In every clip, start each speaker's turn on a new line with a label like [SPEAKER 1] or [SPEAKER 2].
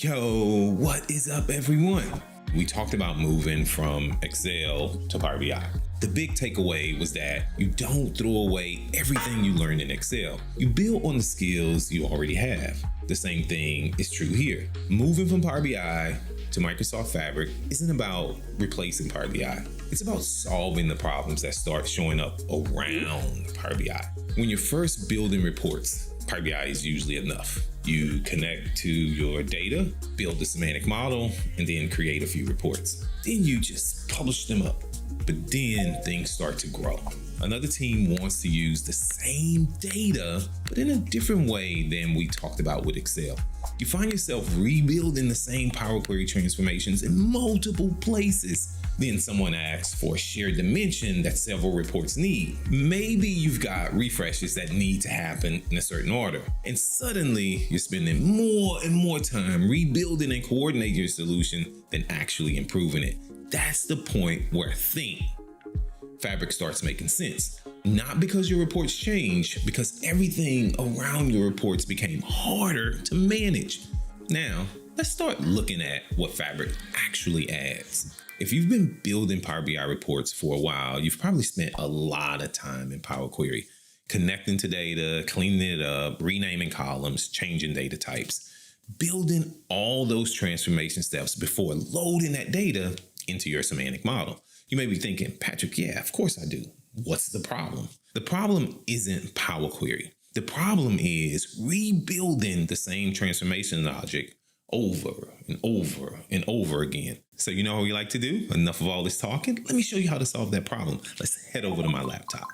[SPEAKER 1] Yo, what is up, everyone? We talked about moving from Excel to Power BI. The big takeaway was that you don't throw away everything you learned in Excel. You build on the skills you already have. The same thing is true here. Moving from Power BI to Microsoft Fabric isn't about replacing Power BI. It's about solving the problems that start showing up around Power BI. When you're first building reports, Power BI is usually enough. You connect to your data, build the semantic model, and then create a few reports. Then you just publish them up. But then things start to grow. Another team wants to use the same data, but in a different way than we talked about with Excel. You find yourself rebuilding the same Power Query transformations in multiple places. Then someone asks for a shared dimension that several reports need. Maybe you've got refreshes that need to happen in a certain order. And suddenly you're spending more and more time rebuilding and coordinating your solution than actually improving it. That's the point where Fabric starts making sense. Not because your reports changed, because everything around your reports became harder to manage. Now, let's start looking at what Fabric actually adds. If you've been building Power BI reports for a while, you've probably spent a lot of time in Power Query, connecting to data, cleaning it up, renaming columns, changing data types, building all those transformation steps before loading that data into your semantic model. You may be thinking, Patrick, yeah, of course I do. What's the problem? The problem isn't Power Query. The problem is rebuilding the same transformation logic over and over and over again. So you know what we like to do? Enough of all this talking. Let me show you how to solve that problem. Let's head over to my laptop.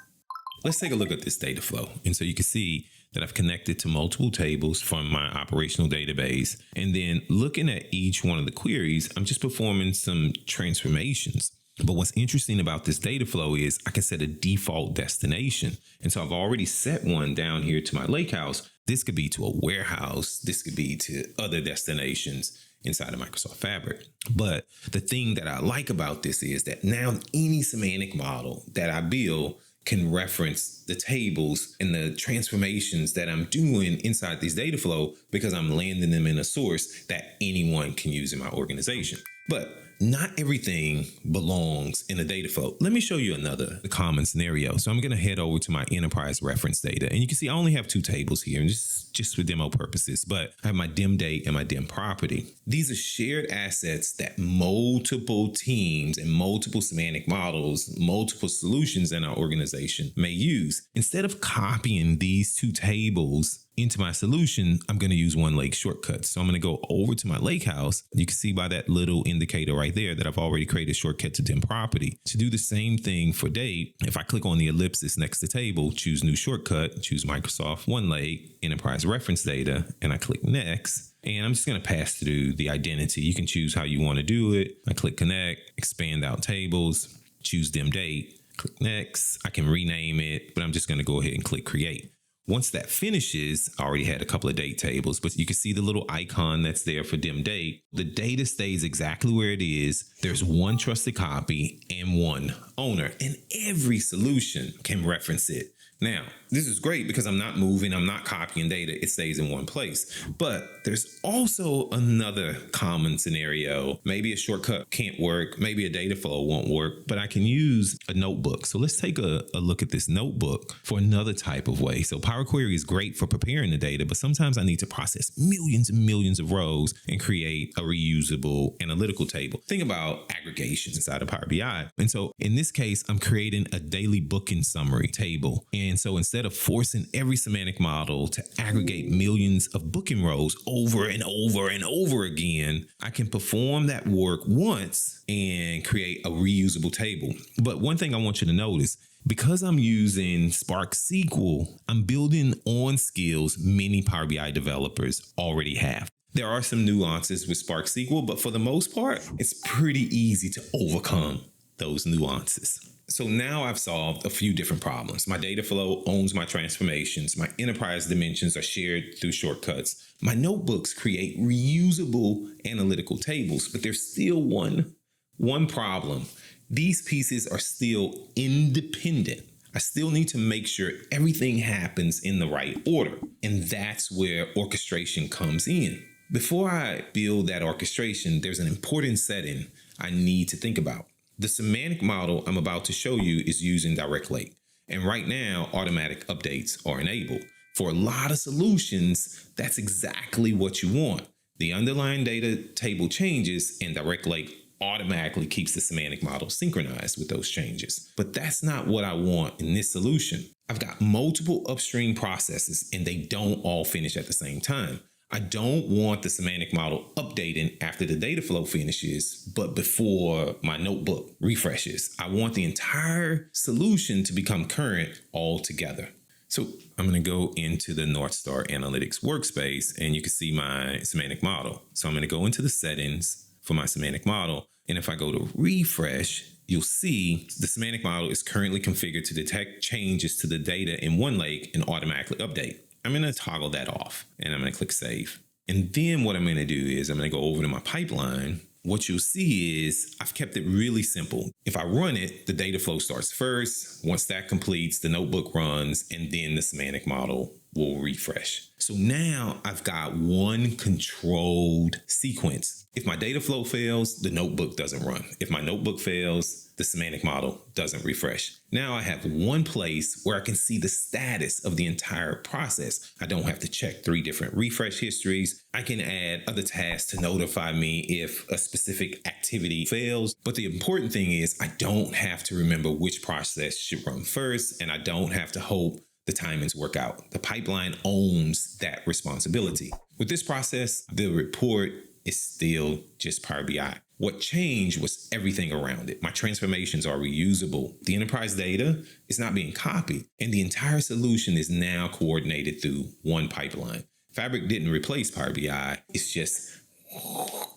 [SPEAKER 1] Let's take a look at this data flow. And so you can see that I've connected to multiple tables from my operational database. And then looking at each one of the queries, I'm just performing some transformations. But what's interesting about this data flow is I can set a default destination. And so I've already set one down here to my Lakehouse. This could be to a warehouse. This could be to other destinations inside of Microsoft Fabric. But the thing that I like about this is that now any semantic model that I build can reference the tables and the transformations that I'm doing inside this data flow because I'm landing them in a source that anyone can use in my organization. But not everything belongs in a data flow. Let me show you another common scenario. So I'm going to head over to my enterprise reference data. And you can see I only have two tables here, and just for demo purposes, but I have my dim date and my dim property. These are shared assets that multiple teams and multiple semantic models, multiple solutions in our organization may use. Instead of copying these two tables into my solution, I'm going to use OneLake shortcuts. So I'm going to go over to my Lakehouse. You can see by that little indicator right there that I've already created a shortcut to dim property. To do the same thing for date, if I click on the ellipsis next to table, choose new shortcut, choose Microsoft OneLake enterprise reference data, and I click next. And I'm just going to pass through the identity. You can choose how you want to do it. I click connect, expand out tables, choose dim date, click next. I can rename it, but I'm just going to go ahead and click create. Once that finishes, I already had a couple of date tables, but you can see the little icon that's there for dim date. The data stays exactly where it is. There's one trusted copy and one owner, and every solution can reference it. Now, this is great because I'm not moving, I'm not copying data, it stays in one place. But there's also another common scenario. Maybe a shortcut can't work, maybe a data flow won't work, but I can use a notebook. So let's take a look at this notebook for another type of way. So Power Query is great for preparing the data, but sometimes I need to process millions and millions of rows and create a reusable analytical table. Think about aggregations inside of Power BI. And so in this case, I'm creating a daily booking summary table. And so instead of forcing every semantic model to aggregate millions of booking rows over and over and over again, I can perform that work once and create a reusable table. But one thing I want you to notice, because I'm using Spark SQL, I'm building on skills many Power BI developers already have. There are some nuances with Spark SQL, but for the most part, it's pretty easy to overcome those nuances. So now I've solved a few different problems. My data flow owns my transformations. My enterprise dimensions are shared through shortcuts. My notebooks create reusable analytical tables, but there's still one problem. These pieces are still independent. I still need to make sure everything happens in the right order. And that's where orchestration comes in. Before I build that orchestration, there's an important setting I need to think about. The semantic model I'm about to show you is using direct lake. And right now, automatic updates are enabled. For a lot of solutions, that's exactly what you want. The underlying data table changes and direct lake automatically keeps the semantic model synchronized with those changes. But that's not what I want in this solution. I've got multiple upstream processes and they don't all finish at the same time. I don't want the semantic model updating after the data flow finishes, but before my notebook refreshes. I want the entire solution to become current all together. So I'm going to go into the North Star Analytics workspace and you can see my semantic model. So I'm going to go into the settings for my semantic model. And if I go to refresh, you'll see the semantic model is currently configured to detect changes to the data in OneLake and automatically update. I'm going to toggle that off and I'm going to click save. And then what I'm going to do is I'm going to go over to my pipeline. What you'll see is I've kept it really simple. If I run it, the data flow starts first. Once that completes, the notebook runs, and then the semantic model will refresh. So now I've got one controlled sequence. If my data flow fails, the notebook doesn't run. If my notebook fails, the semantic model doesn't refresh. Now I have one place where I can see the status of the entire process. I don't have to check 3 different refresh histories. I can add other tasks to notify me if a specific activity fails. But the important thing is I don't have to remember which process should run first, and I don't have to hope the timings work out. The pipeline owns that responsibility. With this process, the report is still just Power BI. What changed was everything around it. My transformations are reusable. The enterprise data is not being copied, and the entire solution is now coordinated through one pipeline. Fabric didn't replace Power BI. It's just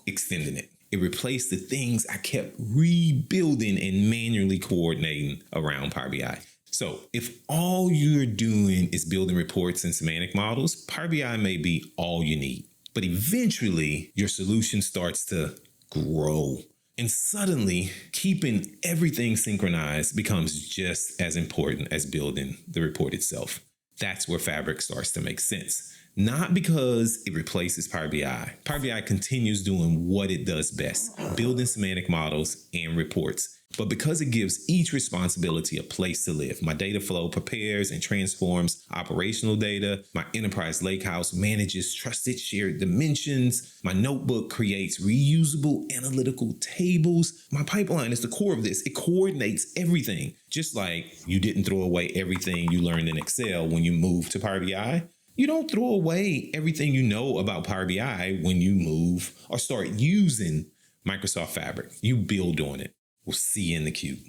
[SPEAKER 1] extending it. It replaced the things I kept rebuilding and manually coordinating around Power BI. So if all you're doing is building reports and semantic models, Power BI may be all you need. But eventually, your solution starts to grow. And suddenly, keeping everything synchronized becomes just as important as building the report itself. That's where Fabric starts to make sense. Not because it replaces Power BI. Power BI continues doing what it does best, building semantic models and reports. But because it gives each responsibility a place to live. My data flow prepares and transforms operational data. My enterprise Lakehouse manages trusted shared dimensions. My notebook creates reusable analytical tables. My pipeline is the core of this. It coordinates everything. Just like you didn't throw away everything you learned in Excel when you moved to Power BI. You don't throw away everything you know about Power BI when you move or start using Microsoft Fabric. You build on it. We'll see you in the cube.